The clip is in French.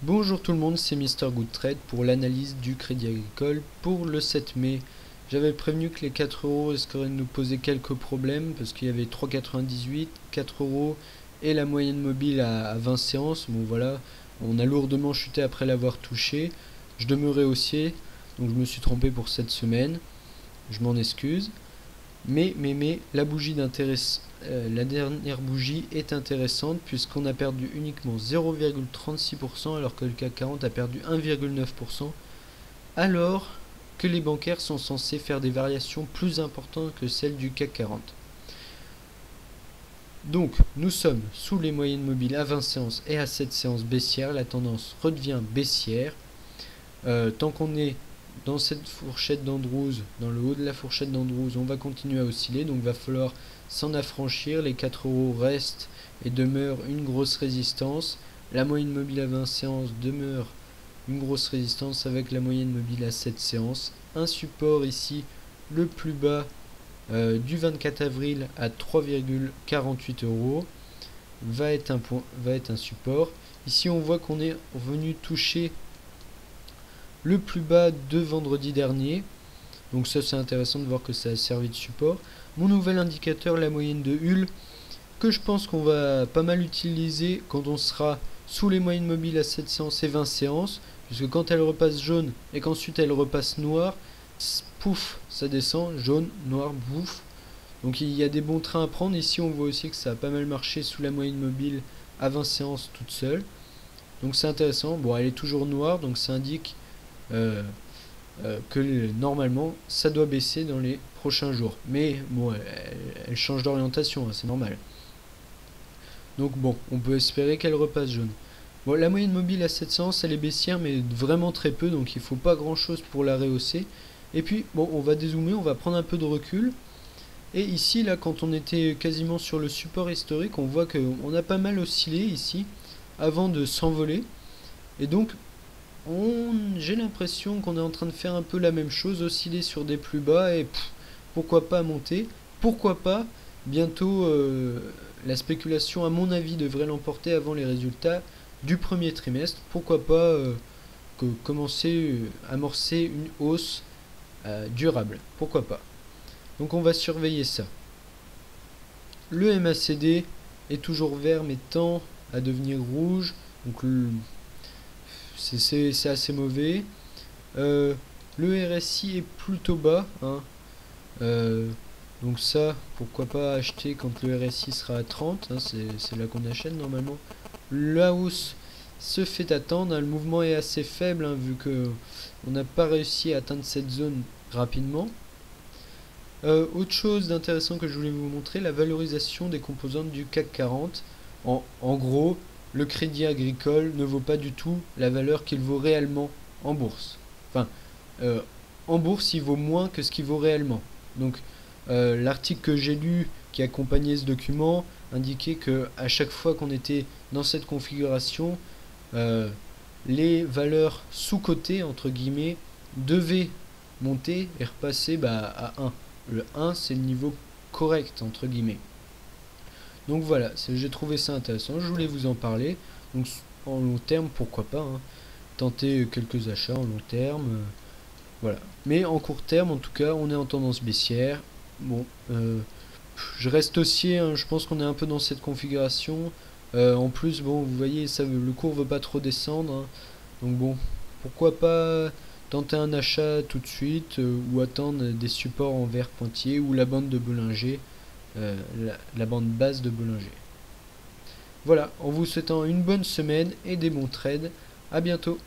Bonjour tout le monde, c'est Mister Good Trade pour l'analyse du Crédit Agricole pour le 7 mai. J'avais prévenu que les 4 euros risqueraient de nous poser quelques problèmes parce qu'il y avait 3,98, 4 euros et la moyenne mobile à 20 séances. Bon voilà, on a lourdement chuté après l'avoir touché. Je demeurais haussier, donc je me suis trompé pour cette semaine. Je m'en excuse. Mais la bougie d'intérêt, la dernière bougie est intéressante puisqu'on a perdu uniquement 0,36% alors que le CAC 40 a perdu 1,9%, alors que les bancaires sont censés faire des variations plus importantes que celles du CAC 40. Donc nous sommes sous les moyennes mobiles à 20 séances et à 7 séances baissières, la tendance redevient baissière. Tant qu'on est dans cette fourchette d'Andrews, dans le haut de la fourchette d'Andrews, on va continuer à osciller, donc il va falloir s'en affranchir. Les 4 euros restent et demeurent une grosse résistance. La moyenne mobile à 20 séances demeure une grosse résistance avec la moyenne mobile à 7 séances. Un support ici, le plus bas du 24 avril à 3,48 euros va être un support. Ici on voit qu'on est revenu toucher le plus bas de vendredi dernier, donc ça c'est intéressant de voir que ça a servi de support. Mon nouvel indicateur, la moyenne de Hull, que je pense qu'on va pas mal utiliser quand on sera sous les moyennes mobiles à 7 séances et 20 séances, puisque quand elle repasse jaune et qu'ensuite elle repasse noir, pouf, ça descend, jaune, noir, bouf. Donc il y a des bons trains à prendre. Ici on voit aussi que ça a pas mal marché sous la moyenne mobile à 20 séances toute seule. Donc c'est intéressant. Bon, elle est toujours noire, donc ça indique que normalement ça doit baisser dans les prochains jours, mais bon, elle change d'orientation, hein, c'est normal. Donc bon, on peut espérer qu'elle repasse jaune. Bon, la moyenne mobile à 700, elle est baissière, mais vraiment très peu, donc il faut pas grand chose pour la rehausser. Et puis bon, on va dézoomer, on va prendre un peu de recul. Et ici, là, quand on était quasiment sur le support historique, on voit qu'on a pas mal oscillé ici avant de s'envoler. Et donc j'ai l'impression qu'on est en train de faire un peu la même chose, osciller sur des plus bas et pourquoi pas monter, pourquoi pas bientôt. La spéculation à mon avis devrait l'emporter avant les résultats du premier trimestre, pourquoi pas commencer amorcer une hausse durable, pourquoi pas. Donc on va surveiller ça. Le MACD est toujours vert mais tend à devenir rouge, donc c'est assez mauvais. Le RSI est plutôt bas, hein. Donc ça, pourquoi pas acheter quand le RSI sera à 30, hein, c'est là qu'on achète normalement. La hausse se fait attendre, hein, le mouvement est assez faible, hein, vu que on n'a pas réussi à atteindre cette zone rapidement. Autre chose d'intéressant que je voulais vous montrer, la valorisation des composantes du CAC 40. En gros, le crédit agricole ne vaut pas du tout la valeur qu'il vaut réellement en bourse. Enfin, en bourse, il vaut moins que ce qu'il vaut réellement. Donc, l'article que j'ai lu qui accompagnait ce document indiquait que à chaque fois qu'on était dans cette configuration, les valeurs sous-cotées, entre guillemets, devaient monter et repasser à 1. Le 1, c'est le niveau correct, entre guillemets. Donc voilà, j'ai trouvé ça intéressant, je voulais vous en parler. Donc en long terme, pourquoi pas, hein, tenter quelques achats en long terme. Voilà. Mais en court terme, en tout cas, on est en tendance baissière. Bon, je reste haussier, hein, je pense qu'on est un peu dans cette configuration. En plus, bon, vous voyez, le cours veut pas trop descendre, hein. Donc bon, pourquoi pas tenter un achat tout de suite ou attendre des supports en vert pointillé ou la bande de Bollinger, la bande basse de Bollinger. Voilà, en vous souhaitant une bonne semaine et des bons trades. À bientôt.